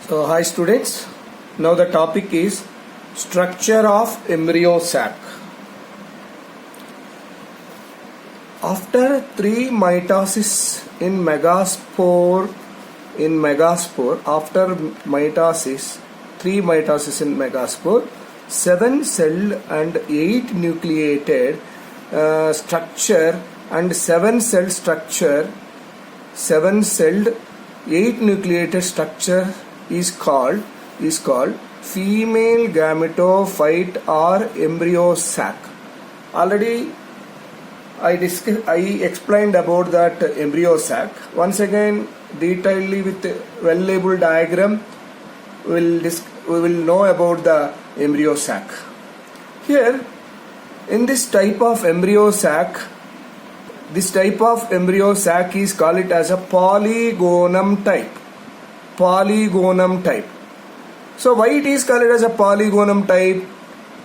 So, hi students. Now the topic is structure of embryo sac. After three mitosis in megaspore, after mitosis, three mitosis in megaspore, 7-celled and 8 nucleated structure and 7-celled structure, 7-celled 8 nucleated structure is called female gametophyte or embryo sac. Already I explained about that embryo sac. Once again, detailedly with well labeled diagram, we will know about the embryo sac. Here, in this type of embryo sac, is called it as a polygonum type. So why it is called as a polygonum type?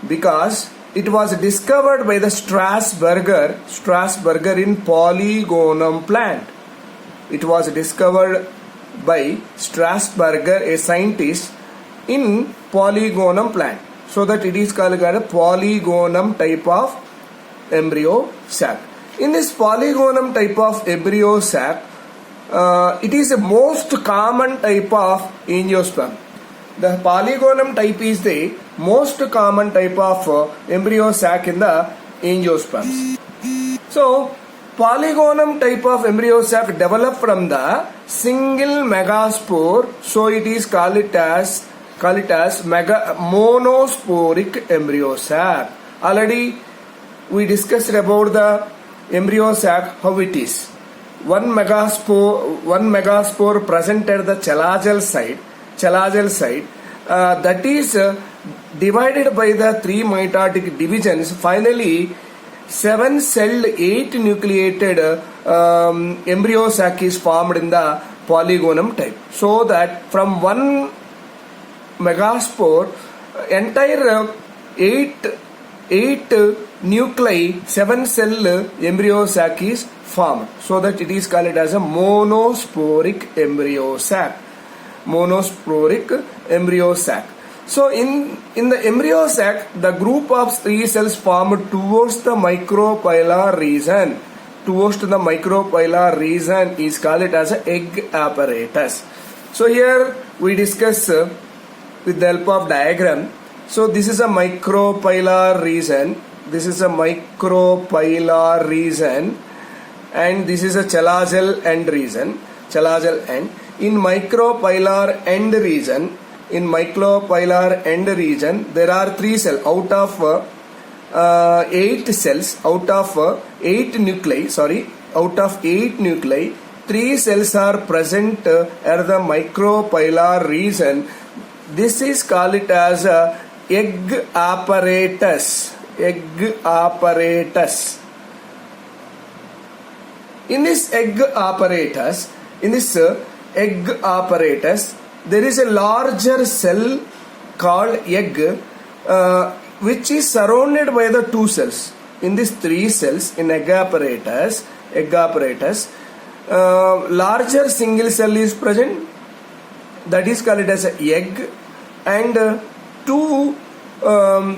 Because it was discovered by the Strasburger in polygonum plant. It was discovered by Strasburger, a scientist, in polygonum plant. So that it is called a polygonum type of embryo sac. In this polygonum type of embryo sac, it is the most common type of angiosperm. The polygonum type is the most common type of embryo sac in the angiosperms. So, polygonum type of embryo sac developed from the single megaspore, so it is called it as monosporic embryo sac. Already we discussed about the embryo sac, how it is. One megaspore present at the chelagel side, that is divided by the three mitotic divisions. Finally, 7-celled 8 nucleated embryo sac is formed in the polygonum type. So that from one megaspore, entire 8 nuclei, 7-cell embryo sac is formed. So that it is called as a monosporic embryo sac. So in the embryo sac, the group of 3 cells formed towards the micropylar region. Is called it as an egg apparatus. So here we discuss with the help of diagram. So this is a micropylar region. And this is a chelagel end region. In micropylar end region, there are 3 cells out of 8 cells. Out of 8 nuclei, 3 cells are present at the micropylar region. This is called it as a egg apparatus. In this egg apparatus, there is a larger cell called egg, which is surrounded by the 2 cells. In these 3 cells in egg apparatus, larger single cell is present. That is called as an egg, and 2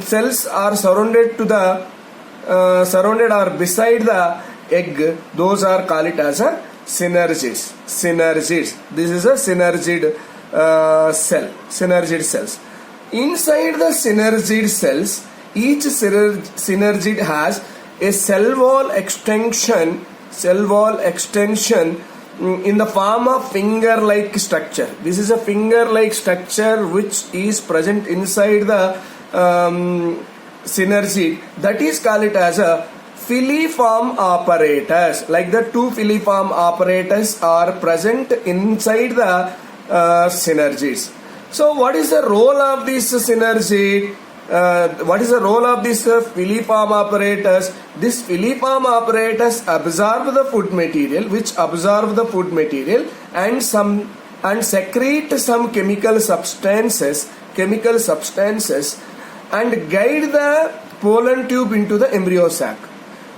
cells are surrounded or beside the egg. Those are called it as a synergids. This is a synergid cells. Inside the synergid cells, each synergid has a cell wall extension in the form of finger-like structure. This is a finger-like structure which is present inside the synergid. That is called it as a filiform apparatus. Like the 2 filiform apparatus are present inside the synergids. So what is the role of this synergid? What is the role of this filiform apparatus? This filiform apparatus absorb the food material, and secrete some chemical substances and guide the pollen tube into the embryo sac.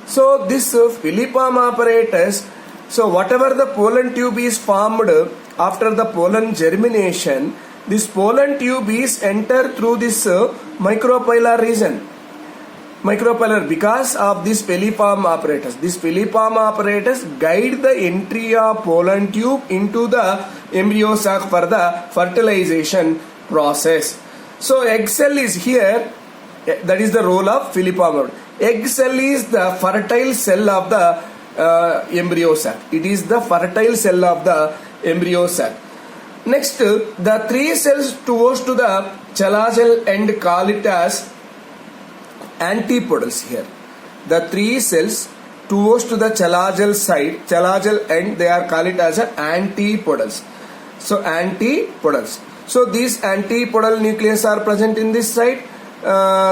So this filiform apparatus, so whatever the pollen tube is formed after the pollen germination, This pollen tube is enter through this micropylar region. Micropylar, because of this pelliform apparatus. This pelliform apparatus guide the entry of pollen tube into the embryo sac for the fertilization process. So egg cell is here. That is the role of pelliform. Egg cell is the fertile cell of the embryo sac. It is the fertile cell of the embryo sac. Next, the three cells towards to the chelagel end call it as antipodals here. The three cells towards to the chelagel side, chelagel end, they are called it as antipodals. So antipodals. So these antipodal nucleus are present in this side.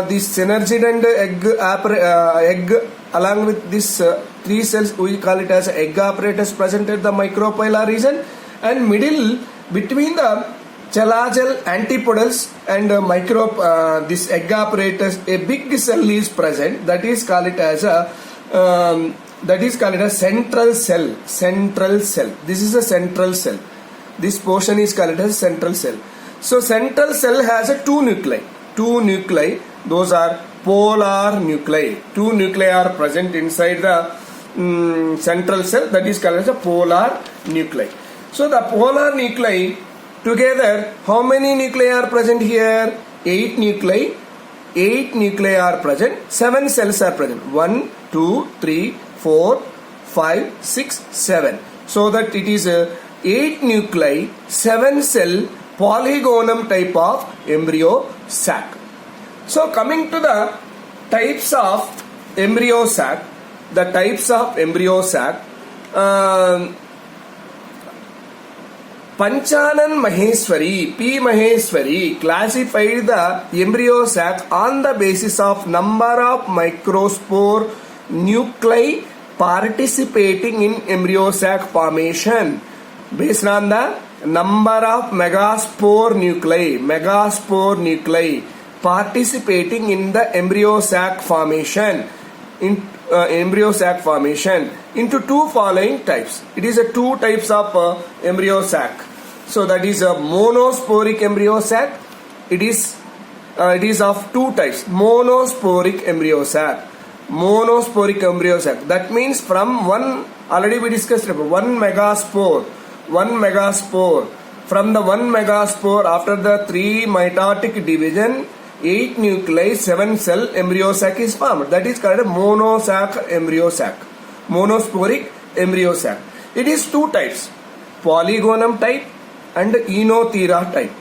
This synergid and egg along with this three cells, we call it as egg apparatus present at the micropylar region, and middle between the chelagel antipodals and this egg apparatus, a big cell is present, that is called it as a central cell. Central cell. This is a central cell. This portion is called as central cell. So central cell has a two nuclei. Two nuclei. Those are polar nuclei. Two nuclei are present inside the central cell. That is called as a polar nuclei. So the polar nuclei together, how many nuclei are present here? 8 nuclei. 8 nuclei are present. 7 cells are present. 1, 2, 3, 4, 5, 6, 7. So that it is 8 nuclei, 7 cell polygonum type of embryo sac. So coming to the types of embryo sac, the types of embryo sac, Panchanan Maheshwari, P. Maheshwari classified the embryo sac on the basis of number of microspore nuclei participating in embryo sac formation. Based on the number of megaspore nuclei participating in the embryo sac formation. Embryo sac formation into two following types. It is a two types of embryo sac. So that is a monosporic embryo sac. It is of two types. Monosporic embryo sac. Monosporic embryo sac. That means from one, already we discussed about one megaspore. From the one megaspore, after the three mitotic division, 8 nuclei, 7 cell embryo sac is formed. That is called a monosac embryo sac. Monosporic embryo sac. It is two types. Polygonum type and Enothera type.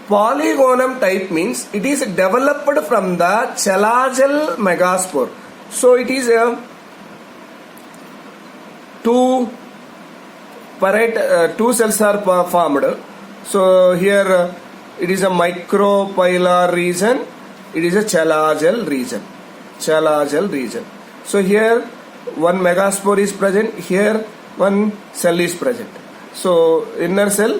Polygonum type means it is developed from the chelagel megaspore. So it is a two cells are formed. So here it is a micropylar region. It is a chelagel region. So here one megaspore is present. Here one cell is present. So inner cell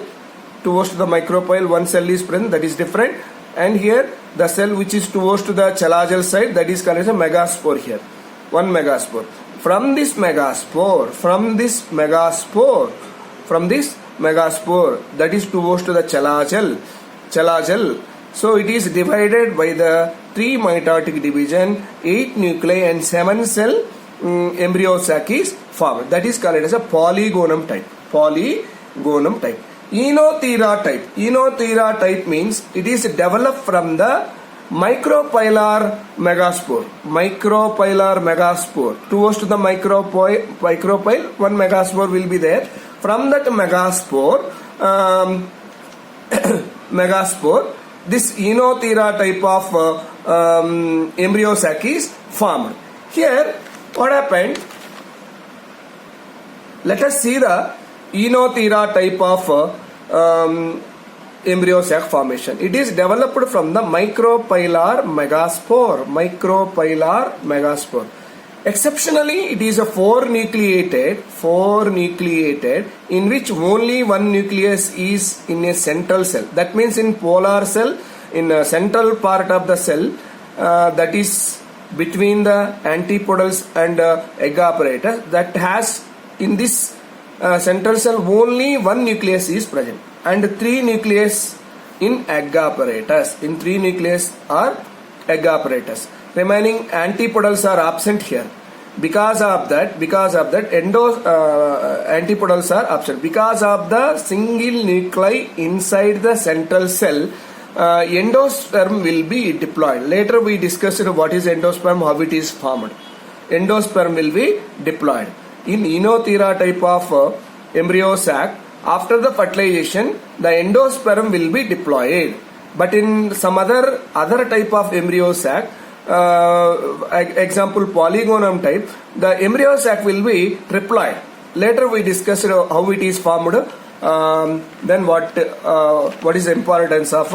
towards the micropyle, one cell is present. That is different. And here the cell which is towards to the chelagel side, that is called as a megaspore here. One megaspore. From this megaspore, that is towards to the chelagel. So it is divided by the 3 mitotic division, 8 nuclei and 7 cell embryo sac is formed. That is called as a polygonum type. Enothera type means it is developed from the micropylar megaspore. Towards to the micropyle, one megaspore will be there. From that megaspore, this Enothera type of embryo sac is formed. Here, what happened? Let us see the Enothera type of embryo sac formation. It is developed from the micropylar megaspore. Exceptionally, it is a 4 nucleated, in which only one nucleus is in a central cell. That means in polar cell, in a central part of the cell, that is between the antipodals and egg apparatus, that has in this central cell only one nucleus is present, and 3 nucleus in egg apparatus. In 3 nucleus are egg apparatus. Remaining antipodals are absent here. Because of that, antipodals are absent. Because of the single nuclei inside the central cell, endosperm will be diploid. Later we discussed what is endosperm, how it is formed. Endosperm will be diploid. In Enothera type of embryo sac, after the fertilization, the endosperm will be diploid. But in some other type of embryo sac, example polygonum type, the embryo sac will be triploid. Later we discussed how it is formed, then what is the importance of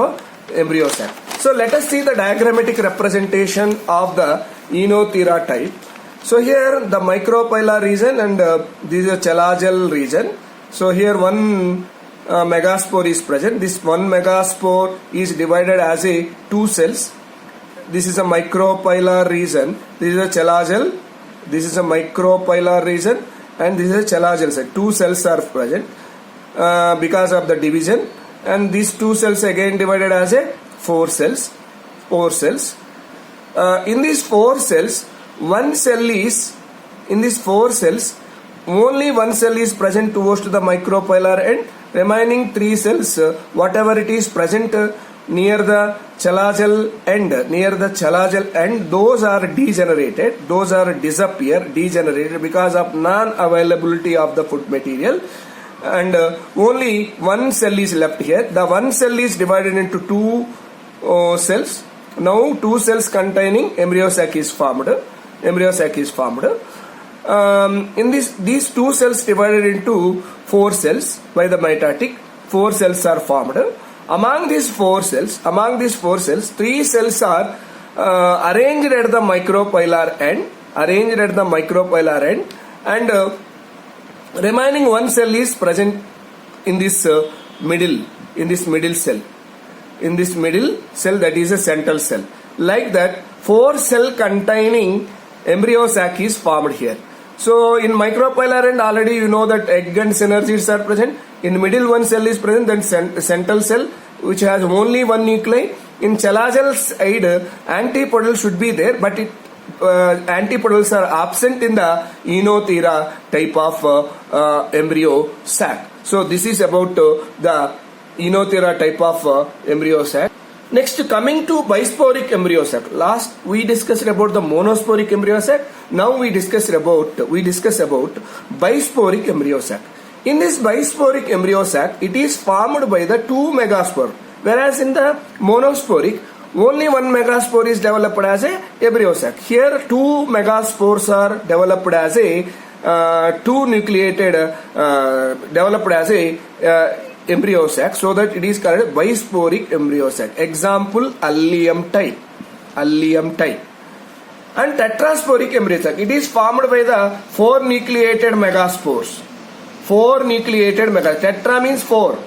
embryo sac. So let us see the diagrammatic representation of the Enothera type. So here the micropylar region and this is a chelagel region. So here one megaspore is present. This one megaspore is divided as a 2 cells. This is a micropylar region. This is a chelagel. This is a micropylar region, and this is a chelagel cell. 2 cells are present because of the division, and these 2 cells again divided as a 4 cells. In these 4 cells, one cell is in these 4 cells. Only one cell is present towards the micropylar end. Remaining 3 cells, whatever it is present near the chelagel end, those are degenerated, those are degenerated because of non-availability of the food material, and only one cell is left here. The one cell is divided into 2 cells. Now 2 cells containing embryo sac is formed. In these 2 cells divided into 4 cells by the mitotic, 4 cells are formed. Among these 4 cells, 3 cells are arranged at the micropylar end, and remaining one cell is present in this middle cell, that is a central cell. Like that, 4 cell containing embryo sac is formed here. So in micropylar end, already you know that egg and synergids are present. In middle one cell is present, then central cell which has only one nuclei. In chelagel side, antipodal should be there, but antipodals are absent in the Enothera type of embryo sac. So this is about the Enothera type of embryo sac. Next, coming to bisporic embryo sac. Last we discussed about the monosporic embryo sac. Now we discuss about bisporic embryo sac. In this bisporic embryo sac, it is formed by the 2 megaspore, whereas in the monosporic, only one megaspore is developed as a embryo sac. Here 2 megaspores are developed as a 2 nucleated developed as a embryo sac, so that it is called bisporic embryo sac. Example, allium type. And tetrasporic embryo sac, it is formed by the 4 nucleated megaspores. Tetra means 4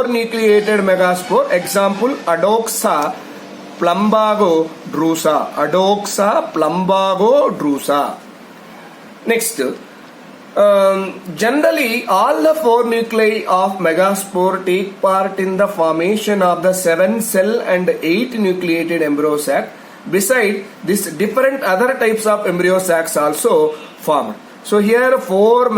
nucleated megaspore. Example, Adoxa plumbago drusa. Next, generally all the 4 nuclei of megaspore take part in the formation of the 7 cell and 8 nucleated embryo sac. Beside this, different other types of embryo sacs also formed. So here 4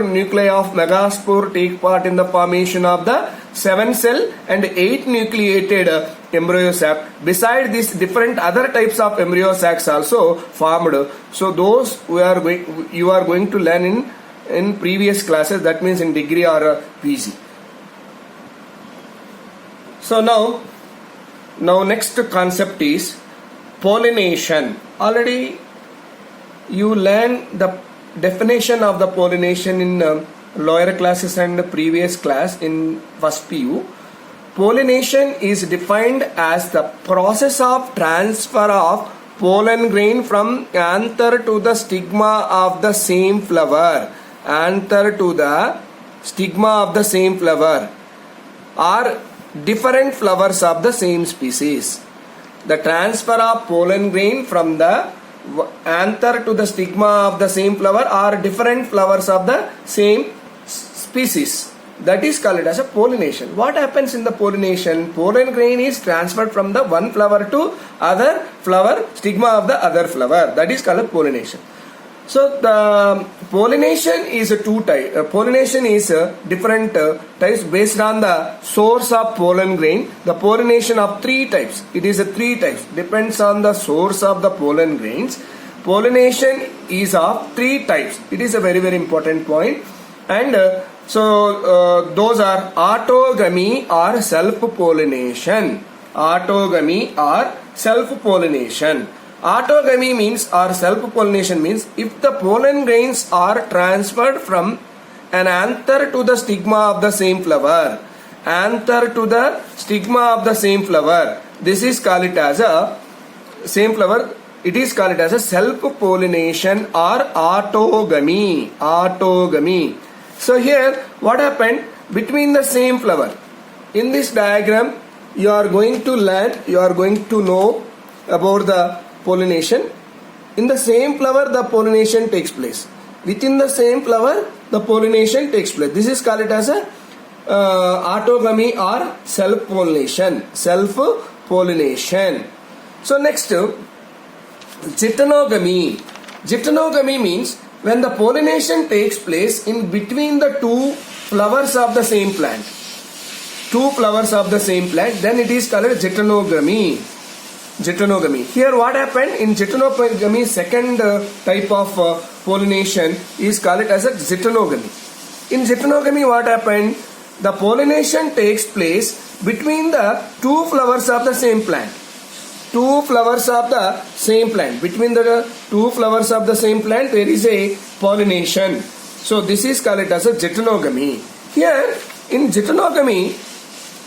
nuclei of megaspore take part in the formation of the 7 cell and 8 nucleated embryo sac. Beside this, different other types of embryo sacs also formed. So those you are going to learn in previous classes, that means in degree or PG. So now next concept is pollination. Already you learn the definition of the pollination in lower classes and previous class in first PU. Pollination is defined as the process of transfer of pollen grain from anther to the stigma of the same flower. Or different flowers of the same species. The transfer of pollen grain from the anther to the stigma of the same flower or different flowers of the same species. That is called as a pollination. What happens in the pollination? Pollen grain is transferred from the one flower to other flower, stigma of the other flower. That is called pollination. So the pollination is a two type. Pollination is different types based on the source of pollen grain. The pollination of three types. It is a three types. Depends on the source of the pollen grains. Pollination is of three types. It is a very important point. And those are autogamy or self-pollination. Autogamy or self-pollination. Autogamy means or self-pollination means if the pollen grains are transferred from an anther to the stigma of the same flower. Anther to the stigma of the same flower. This is called it as a same flower. It is called as a self-pollination or autogamy. Autogamy. So here what happened between the same flower? In this diagram you are going to learn, you are going to know about the pollination. In the same flower the pollination takes place. Within the same flower the pollination takes place. This is called as a autogamy or self-pollination. Self-pollination. So next, geitonogamy. Geitonogamy means when the pollination takes place in between the two flowers of the same plant. Two flowers of the same plant, then it is called geitonogamy. Geitonogamy. Here what happened in geitonogamy, second type of pollination is called as a geitonogamy. In geitonogamy what happened? The pollination takes place between the two flowers of the same plant. Two flowers of the same plant. Between the two flowers of the same plant there is a pollination. So this is called as a geitonogamy. Here in geitonogamy,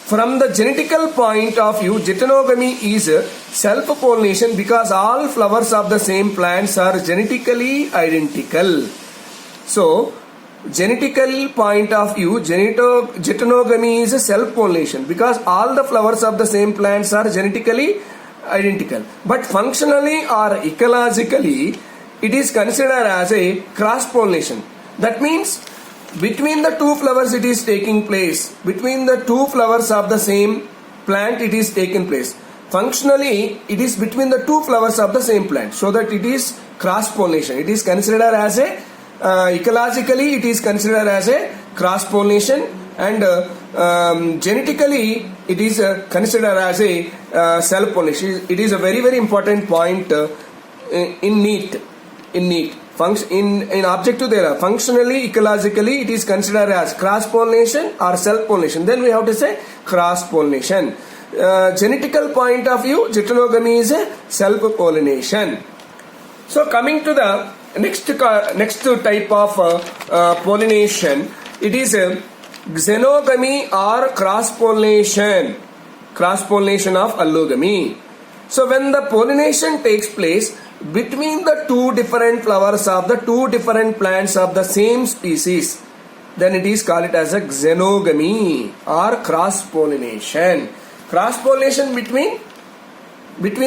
from the genetical point of view, geitonogamy is self-pollination because all flowers of the same plants are genetically identical. So genetical point of view, geitonogamy is a self-pollination because all the flowers of the same plants are genetically identical. But functionally or ecologically, it is considered as a cross-pollination. That means between the two flowers it is taking place. Between the two flowers of the same plant it is taking place. Functionally, it is between the two flowers of the same plant. So that it is cross-pollination. It is considered as a ecologically it is considered as a cross-pollination, and genetically it is considered as a self-pollination. It is a very important point in NEET. In objective there are functionally, ecologically it is considered as cross-pollination or self-pollination. Then we have to say cross-pollination. Genetical point of view, geitonogamy is a self-pollination. So coming to the next type of pollination, it is a xenogamy or cross-pollination. Cross-pollination of allogamy. So when the pollination takes place between the two different flowers of the two different plants of the same species, then it is called as a xenogamy or cross-pollination. Cross-pollination between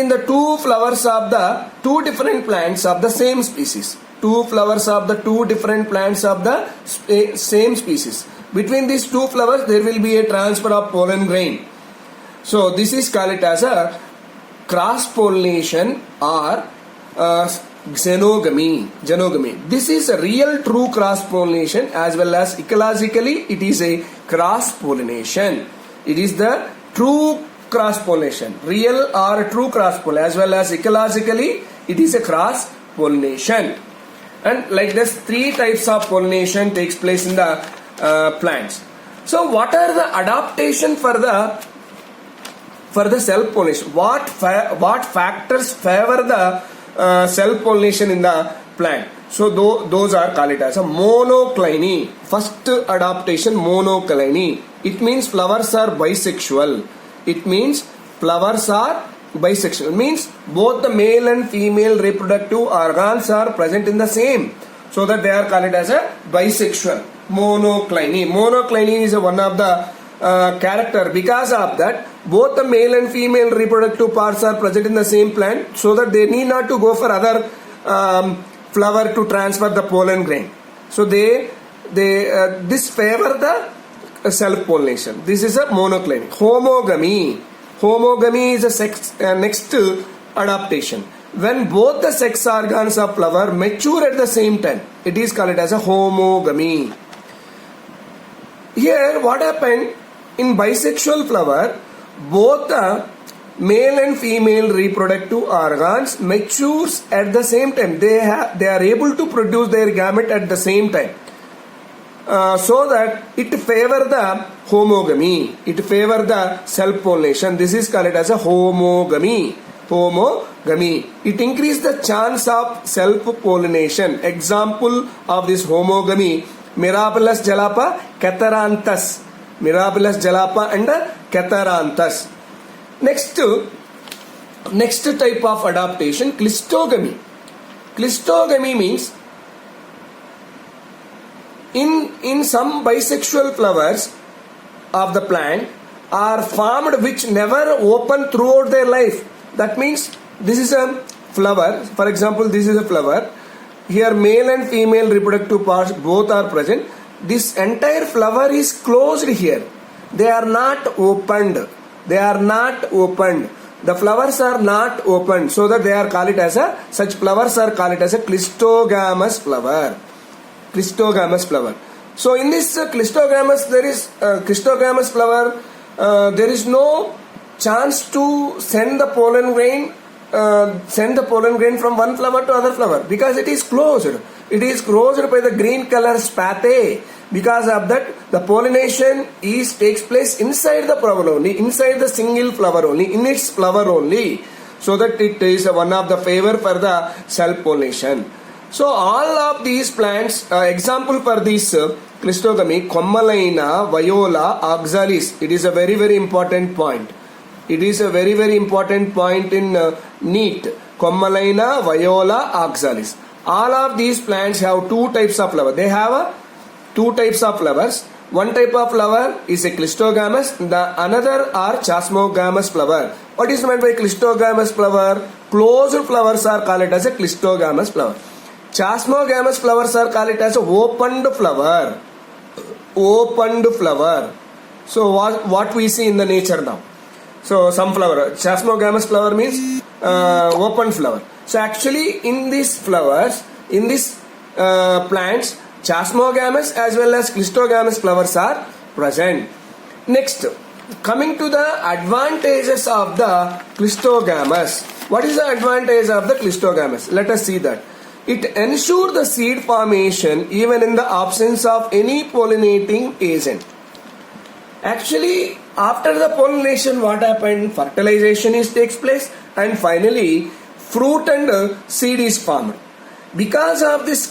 the two flowers of the two different plants of the same species. Two flowers of the two different plants of the same species. Between these two flowers there will be a transfer of pollen grain. So this is called as a cross-pollination or xenogamy. This is a real true cross-pollination as well as ecologically it is a cross-pollination. It is the true cross-pollination, real or true cross-pollination, as well as ecologically it is a cross-pollination. And like this, three types of pollination takes place in the plants. So what are the adaptation for the self-pollination? What factors favor the self-pollination in the plant? So those are called as a monocliny. First adaptation, monocliny. It means flowers are bisexual. It means flowers are bisexual. Means both the male and female reproductive organs are present in the same. So that they are called as a bisexual. Monocliny. Monocliny is one of the character. Because of that, both the male and female reproductive parts are present in the same plant, so that they need not to go for other flower to transfer the pollen grain. So this favor the self-pollination. This is a monoclinic. Homogamy. Homogamy is a next adaptation. When both the sex organs of flower mature at the same time, it is called as a homogamy. Here what happened in bisexual flower, both the male and female reproductive organs matures at the same time. They are able to produce their gamete at the same time. So that it favor the homogamy, it favor the self-pollination. This is called as a homogamy. Homogamy. It increases the chance of self-pollination. Example of this homogamy: Mirabilis jalapa, Catharanthus. Mirabilis jalapa and Catharanthus. Next type of adaptation, clistogamy. Clistogamy means in some bisexual flowers of the plant are formed which never open throughout their life. That means this is a flower. For example, this is a flower. Here male and female reproductive parts both are present. This entire flower is closed here. They are not opened. They are not opened. The flowers are not opened, so that they are called it as a, such flowers are called it as a clistogamous flower. Clistogamous flower. So in this clistogamous, there is clistogamous flower. There is no chance to send the pollen grain from one flower to other flower, because it is closed. It is closed by the green color spathe. Because of that, the pollination takes place inside the flower only, inside the single flower only, in its flower only. So that it is one of the favor for the self-pollination. So all of these plants, example for this clistogamy, Commalina, Viola, Oxalis. It is a very, very important point. It is a very, very important point in NEET. Commalina, Viola, Oxalis. All of these plants have two types of flower. They have two types of flowers. One type of flower is a clistogamous, the another are chasmogamous flower. What is meant by clistogamous flower? Closed flowers are called as a clistogamous flower. Chasmogamous flowers are called as a opened flower. Opened flower. So what we see in the nature now. So some flower, chasmogamous flower means open flower. So actually in these flowers, in these plants, chasmogamous as well as clistogamous flowers are present. Next, coming to the advantages of the clistogamous. What is the advantage of the clistogamous? Let us see that. It ensures the seed formation even in the absence of any pollinating agent. Actually, after the pollination, what happened? Fertilization takes place, and finally fruit and seed is formed. Because of this